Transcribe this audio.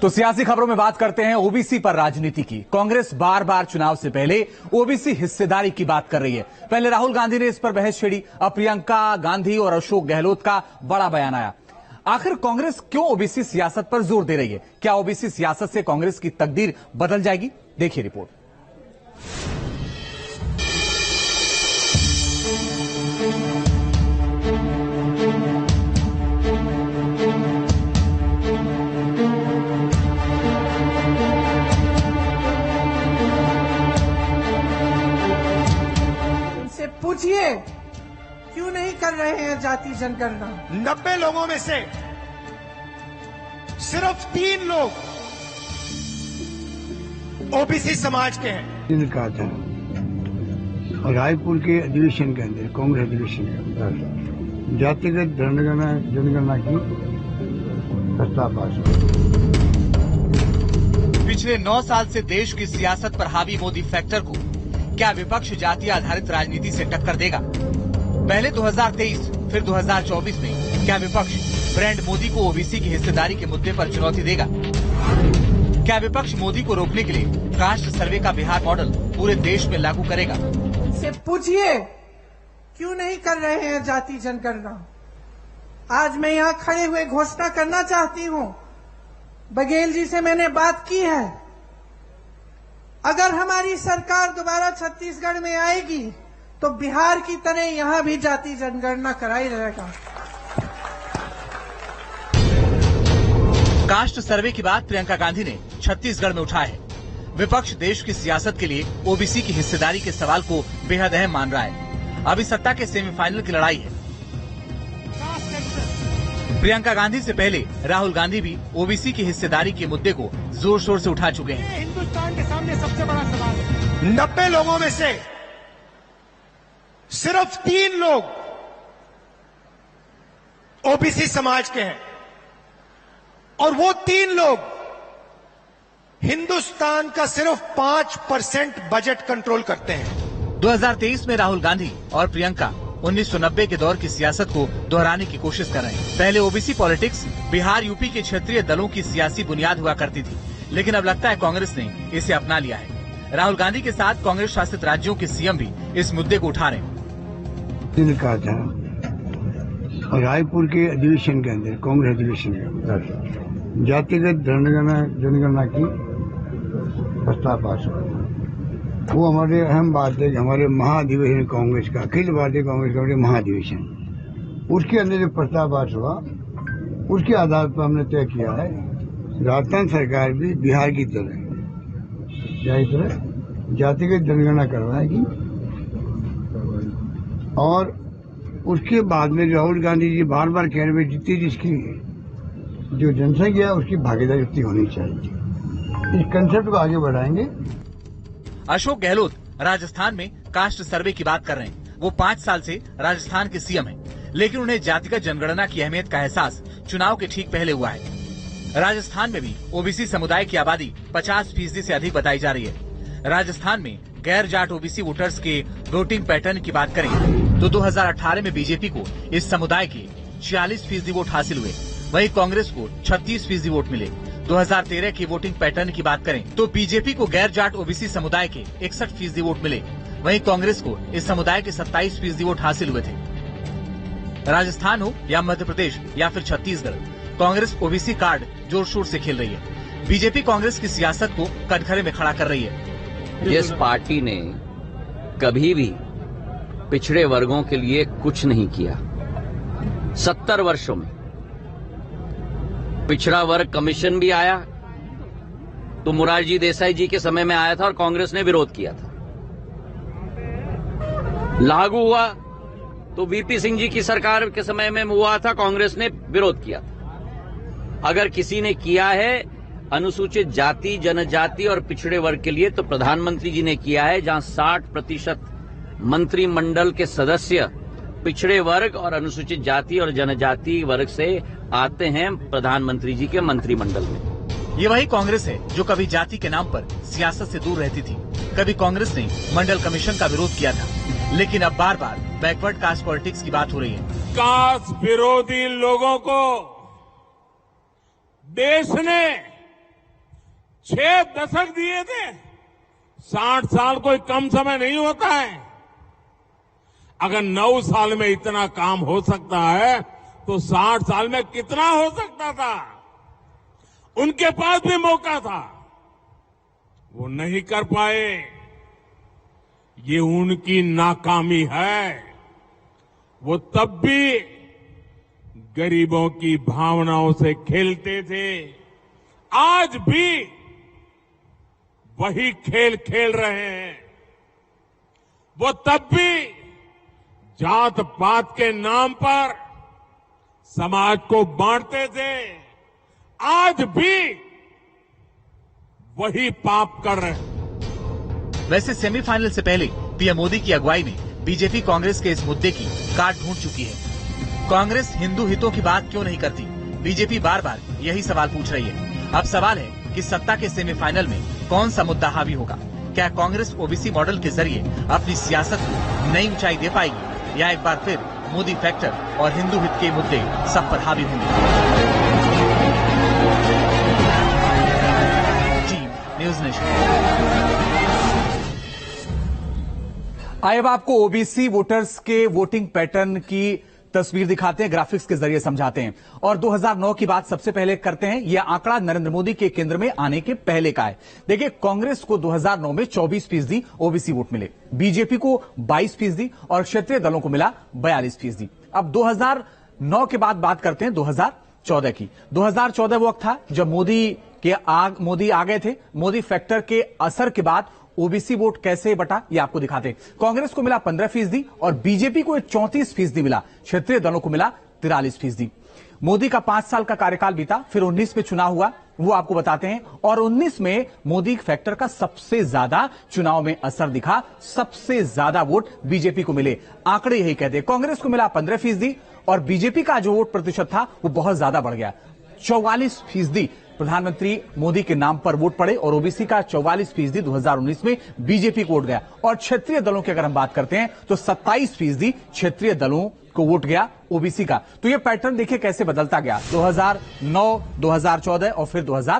तो सियासी खबरों में बात करते हैं ओबीसी पर राजनीति की। कांग्रेस बार बार चुनाव से पहले ओबीसी हिस्सेदारी की बात कर रही है। पहले राहुल गांधी ने इस पर बहस छेड़ी, अब प्रियंका गांधी और अशोक गहलोत का बड़ा बयान आया। आखिर कांग्रेस क्यों ओबीसी सियासत पर जोर दे रही है? क्या ओबीसी सियासत से कांग्रेस की तकदीर बदल जाएगी? देखिए रिपोर्ट। पूछिए क्यों नहीं कर रहे हैं जाति जनगणना? 90 लोगों में से सिर्फ 3 लोग ओबीसी समाज के हैं। कहा था और रायपुर के अधिवेशन के अंदर, कांग्रेस अधिवेशन के अंदर जातिगत जनगणना की प्रस्ताव पास हुआ। पिछले 9 साल से देश की सियासत पर हावी मोदी फैक्टर को क्या विपक्ष जाति आधारित राजनीति से टक्कर देगा? पहले 2023 फिर 2024 में क्या विपक्ष ब्रांड मोदी को ओबीसी की हिस्सेदारी के मुद्दे पर चुनौती देगा? क्या विपक्ष मोदी को रोकने के लिए कास्ट सर्वे का बिहार मॉडल पूरे देश में लागू करेगा? से पूछिए क्यों नहीं कर रहे हैं जाति जनगणना? आज मैं यहाँ खड़े हुए घोषणा करना चाहती हूँ, बघेल जी से मैंने बात की है, अगर हमारी सरकार दोबारा छत्तीसगढ़ में आएगी तो बिहार की तरह यहां भी जाति जनगणना कराई रहेगा। कास्ट सर्वे की बात प्रियंका गांधी ने छत्तीसगढ़ में उठाया है। विपक्ष देश की सियासत के लिए ओबीसी की हिस्सेदारी के सवाल को बेहद अहम मान रहा है। अभी सत्ता के सेमीफाइनल की लड़ाई है। प्रियंका गांधी से पहले राहुल गांधी भी ओबीसी की हिस्सेदारी के मुद्दे को जोर शोर से उठा चुके हैं। हिंदुस्तान के सामने सबसे बड़ा सवाल है। 90 लोगों में से सिर्फ 3 लोग ओबीसी समाज के हैं और वो 3 लोग हिंदुस्तान का सिर्फ 5% बजट कंट्रोल करते हैं। 2023 में राहुल गांधी और प्रियंका 1990 के दौर की सियासत को दोहराने की कोशिश कर रहे हैं। पहले ओबीसी पॉलिटिक्स बिहार यूपी के क्षेत्रीय दलों की सियासी बुनियाद हुआ करती थी, लेकिन अब लगता है कांग्रेस ने इसे अपना लिया है। राहुल गांधी के साथ कांग्रेस शासित राज्यों के सीएम भी इस मुद्दे को उठा रहे हैं। कहा था और रायपुर के अधिवेशन के अंदर, कांग्रेस अधिवेशन के अंदर जातिगत जनगणना की प्रस्ताव पास हुआ। वो हमारे अहम बात है कि हमारे महाधिवेशन कांग्रेस का, अखिल भारतीय कांग्रेस का महाधिवेशन, उसके अंदर जो प्रस्ताव पास हुआ उसके आधार पर हमने तय किया है राजस्थान सरकार भी बिहार की तरह जातिगत जनगणना करवाएगी और उसके बाद में राहुल गांधी जी बार बार कह रहे हैं जितनी जिसकी जो जनसंख्या है उसकी भागीदारी उतनी होनी चाहिए। इस कंसेप्ट को आगे बढ़ाएंगे। अशोक गहलोत राजस्थान में कास्ट सर्वे की बात कर रहे हैं। वो 5 साल से राजस्थान के सीएम हैं, लेकिन उन्हें जातिगत जनगणना की अहमियत का एहसास चुनाव के ठीक पहले हुआ है। राजस्थान में भी ओबीसी समुदाय की आबादी 50% से अधिक बताई जा रही है। राजस्थान में गैर जाट ओबीसी वोटर्स के वोटिंग पैटर्न की बात करें तो 2018 में बीजेपी को इस समुदाय के 46% वोट हासिल हुए, वहीं कांग्रेस को 36% वोट मिले। 2013 की वोटिंग पैटर्न की बात करें तो बीजेपी को गैर जाट ओबीसी समुदाय के 61% वोट मिले, वहीं कांग्रेस को इस समुदाय के 27% वोट हासिल हुए थे। राजस्थान हो या मध्य प्रदेश या फिर छत्तीसगढ़, कांग्रेस ओबीसी कार्ड जोर शोर से खेल रही है। बीजेपी कांग्रेस की सियासत को कटघरे में खड़ा कर रही है। जिस पार्टी ने कभी भी पिछड़े वर्गों के लिए कुछ नहीं किया, 70 वर्षों में पिछड़ा वर्ग कमीशन भी आया तो मोरारजी देसाई जी के समय में आया था और कांग्रेस ने विरोध किया था। लागू हुआ तो वीपी सिंह जी की सरकार के समय में हुआ था, कांग्रेस ने विरोध किया था। अगर किसी ने किया है अनुसूचित जाति, जनजाति और पिछड़े वर्ग के लिए तो प्रधानमंत्री जी ने किया है, जहां 60% मंत्रिमंडल के सदस्य पिछड़े वर्ग और अनुसूचित जाति और जनजाति वर्ग से आते हैं प्रधानमंत्री जी के मंत्रिमंडल में। ये वही कांग्रेस है जो कभी जाति के नाम पर सियासत से दूर रहती थी। कभी कांग्रेस ने मंडल कमीशन का विरोध किया था, लेकिन अब बार बार बैकवर्ड कास्ट पॉलिटिक्स की बात हो रही है। कास्ट विरोधी लोगों को देश ने 6 दशक दिए थे। 60 साल कोई कम समय नहीं होता है। अगर 9 साल में इतना काम हो सकता है तो 60 साल में कितना हो सकता था। उनके पास भी मौका था, वो नहीं कर पाए। ये उनकी नाकामी है। वो तब भी गरीबों की भावनाओं से खेलते थे, आज भी वही खेल खेल रहे हैं। वो तब भी जात पात के नाम पर समाज को बांटते थे, आज भी वही पाप कर रहे हैं। वैसे सेमीफाइनल से पहले पीएम मोदी की अगुवाई में बीजेपी कांग्रेस के इस मुद्दे की काट ढूंढ चुकी है। कांग्रेस हिंदू हितों की बात क्यों नहीं करती? बीजेपी बार बार यही सवाल पूछ रही है। अब सवाल है कि सत्ता के सेमीफाइनल में कौन सा मुद्दा हावी होगा? क्या कांग्रेस ओबीसी मॉडल के जरिए अपनी सियासत को नई ऊंचाई दे पाएगी, या एक बार फिर मोदी फैक्टर और हिंदू हित के मुद्दे सब पर हावी होंगे? Team news nation. आइए अब आपको ओबीसी वोटर्स के वोटिंग पैटर्न की तस्वीर दिखाते हैं, ग्राफिक्स के जरिए समझाते हैं। और 2009 की बात सबसे पहले करते हैं। यह आंकड़ा नरेंद्र मोदी के केंद्र में आने के पहले का है। देखिए, कांग्रेस को 2009 में 24% ओबीसी वोट मिले, बीजेपी को 22% और क्षेत्रीय दलों को मिला 42%। अब 2009 के बाद बात करते हैं 2014 की। 2014 वो वक्त था जब मोदी आ गए थे। मोदी फैक्टर के असर के बाद ओबीसी वोट कैसे बटा, ये आपको दिखाते हैं। कांग्रेस को मिला 15% और बीजेपी को 34% मिला, क्षेत्रीय दलों को मिला 43%। मोदी का 5 साल का कार्यकाल बीता, फिर 19 में चुनाव हुआ, वो आपको बताते हैं। और 19 में मोदी फैक्टर का सबसे ज्यादा चुनाव में असर दिखा, सबसे ज्यादा वोट बीजेपी को मिले। आंकड़े यही कहते हैं। कांग्रेस को मिला 15% और बीजेपी का जो वोट प्रतिशत था वो बहुत ज्यादा बढ़ गया, 44% प्रधानमंत्री मोदी के नाम पर वोट पड़े और ओबीसी का 44% 2019 में बीजेपी को वोट गया। और क्षेत्रीय दलों की अगर हम बात करते हैं तो 27% क्षेत्रीय दलों को वोट गया ओबीसी का। तो ये पैटर्न देखिए कैसे बदलता गया, 2009, 2014 और फिर 2000